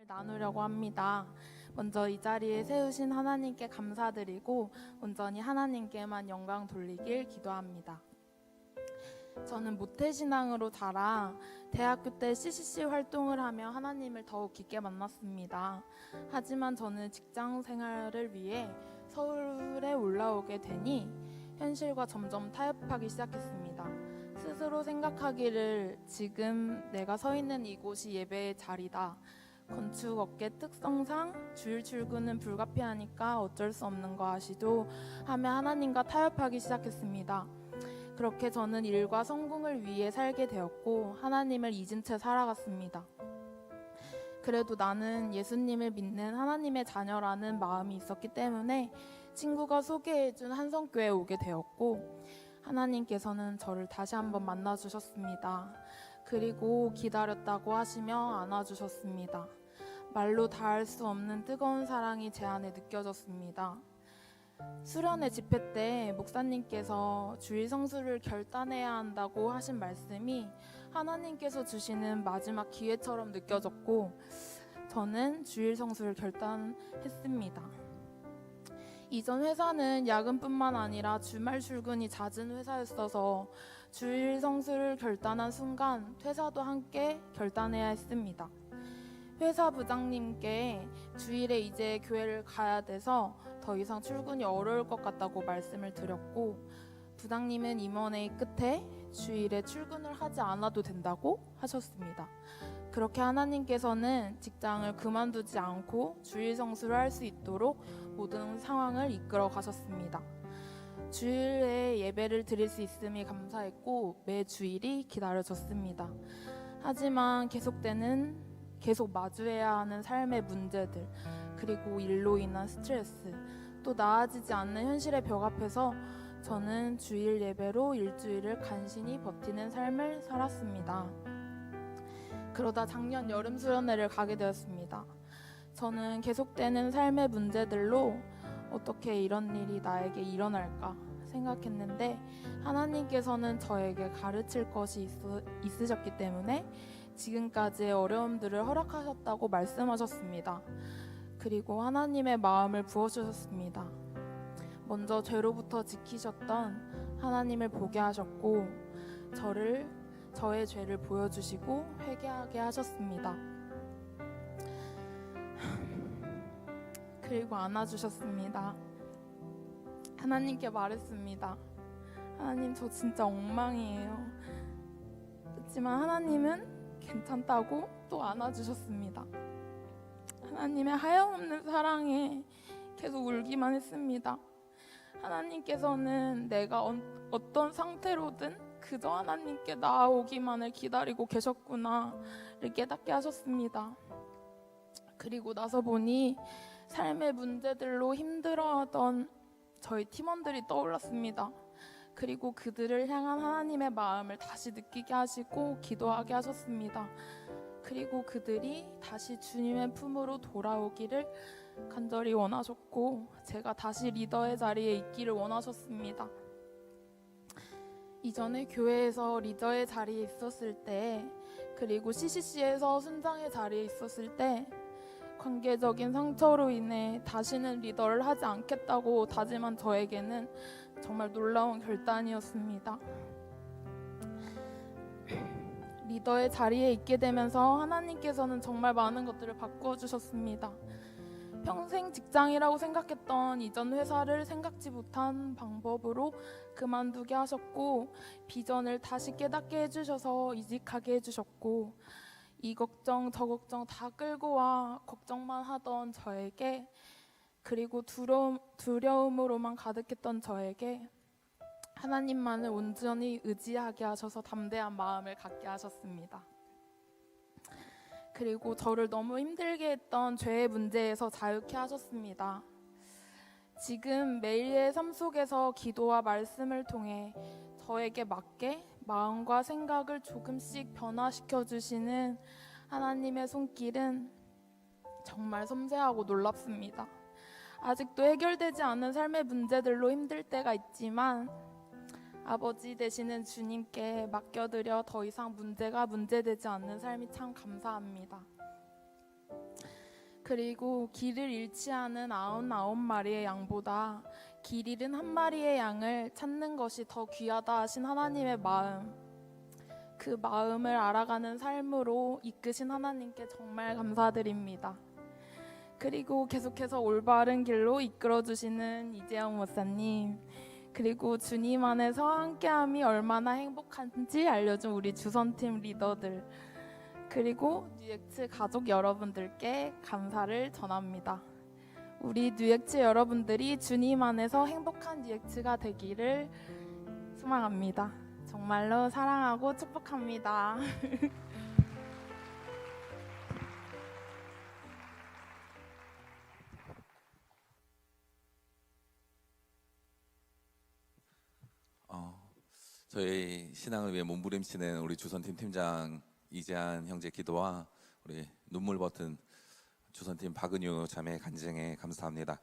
나누려고 합니다. 먼저 이 자리에 세우신 하나님께 감사드리고 온전히 하나님께만 영광 돌리길 기도합니다. 저는 모태신앙으로 자라 대학교 때 CCC 활동을 하며 하나님을 더욱 깊게 만났습니다. 하지만 저는 직장 생활을 위해 서울에 올라오게 되니 현실과 점점 타협하기 시작했습니다. 스스로 생각하기를 지금 내가 서 있는 이곳이 예배의 자리다. 건축업계 특성상 주일 출근은 불가피하니까 어쩔 수 없는 거 아시죠? 하며 하나님과 타협하기 시작했습니다. 그렇게 저는 일과 성공을 위해 살게 되었고 하나님을 잊은 채 살아갔습니다. 그래도 나는 예수님을 믿는 하나님의 자녀라는 마음이 있었기 때문에 친구가 소개해준 한성교회에 오게 되었고 하나님께서는 저를 다시 한번 만나주셨습니다. 그리고 기다렸다고 하시며 안아주셨습니다. 말로 다할 수 없는 뜨거운 사랑이 제 안에 느껴졌습니다. 수련회 집회 때 목사님께서 주일 성수를 결단해야 한다고 하신 말씀이 하나님께서 주시는 마지막 기회처럼 느껴졌고 저는 주일 성수를 결단했습니다. 이전 회사는 야근뿐만 아니라 주말 출근이 잦은 회사였어서 주일 성수를 결단한 순간 퇴사도 함께 결단해야 했습니다. 회사 부장님께 주일에 이제 교회를 가야 돼서 더 이상 출근이 어려울 것 같다고 말씀을 드렸고 부장님은 임원회의 끝에 주일에 출근을 하지 않아도 된다고 하셨습니다. 그렇게 하나님께서는 직장을 그만두지 않고 주일 성수를 할 수 있도록 모든 상황을 이끌어 가셨습니다. 주일에 예배를 드릴 수 있음이 감사했고 매 주일이 기다려졌습니다. 하지만 계속 마주해야 하는 삶의 문제들 그리고 일로 인한 스트레스 또 나아지지 않는 현실의 벽 앞에서 저는 주일 예배로 일주일을 간신히 버티는 삶을 살았습니다. 그러다 작년 여름 수련회를 가게 되었습니다. 저는 계속되는 삶의 문제들로 어떻게 이런 일이 나에게 일어날까 생각했는데 하나님께서는 저에게 가르칠 것이 있으셨기 때문에 지금까지의 어려움들을 허락하셨다고 말씀하셨습니다. 그리고 하나님의 마음을 부어주셨습니다. 먼저 죄로부터 지키셨던 하나님을 보게 하셨고 저의 죄를 보여주시고 회개하게 하셨습니다. 그리고 안아주셨습니다. 하나님께 말했습니다. 하나님, 저 진짜 엉망이에요. 그렇지만 하나님은 괜찮다고 또 안아주셨습니다. 하나님의 하염없는 사랑에 계속 울기만 했습니다. 하나님께서는 내가 어떤 상태로든 그저 하나님께 나아오기만을 기다리고 계셨구나를 깨닫게 하셨습니다. 그리고 나서 보니 삶의 문제들로 힘들어하던 저희 팀원들이 떠올랐습니다. 그리고 그들을 향한 하나님의 마음을 다시 느끼게 하시고 기도하게 하셨습니다. 그리고 그들이 다시 주님의 품으로 돌아오기를 간절히 원하셨고 제가 다시 리더의 자리에 있기를 원하셨습니다. 이전에 교회에서 리더의 자리에 있었을 때 그리고 CCC에서 순장의 자리에 있었을 때 관계적인 상처로 인해 다시는 리더를 하지 않겠다고 다짐한 저에게는 정말 놀라운 결단이었습니다. 리더의 자리에 있게 되면서 하나님께서는 정말 많은 것들을 바꾸어 주셨습니다. 평생 직장이라고 생각했던 이전 회사를 생각지 못한 방법으로 그만두게 하셨고 비전을 다시 깨닫게 해주셔서 이직하게 해주셨고 이 걱정 저 걱정 다 끌고 와 걱정만 하던 저에게 그리고 두려움으로만 가득했던 저에게 하나님만을 온전히 의지하게 하셔서 담대한 마음을 갖게 하셨습니다. 그리고 저를 너무 힘들게 했던 죄의 문제에서 자유케 하셨습니다. 지금 매일의 삶 속에서 기도와 말씀을 통해 저에게 맞게 마음과 생각을 조금씩 변화시켜 주시는 하나님의 손길은 정말 섬세하고 놀랍습니다. 아직도 해결되지 않은 삶의 문제들로 힘들 때가 있지만 아버지 되시는 주님께 맡겨드려 더 이상 문제가 문제되지 않는 삶이 참 감사합니다. 그리고 길을 잃지 않은 99마리의 양보다 길 잃은 한 마리의 양을 찾는 것이 더 귀하다 하신 하나님의 마음, 그 마음을 알아가는 삶으로 이끄신 하나님께 정말 감사드립니다. 그리고 계속해서 올바른 길로 이끌어주시는 이재영 목사님, 그리고 주님 안에서 함께함이 얼마나 행복한지 알려준 우리 주선팀 리더들, 그리고 뉴엑츠 가족 여러분들께 감사를 전합니다. 우리 뉴엑츠 여러분들이 주님 안에서 행복한 뉴엑츠가 되기를 소망합니다. 정말로 사랑하고 축복합니다. 저희 신앙을 위해 몸부림치는 우리 주선팀 팀장 이재한 형제 기도와 우리 눈물 버튼 주선팀 박은유 자매 간증에 감사합니다.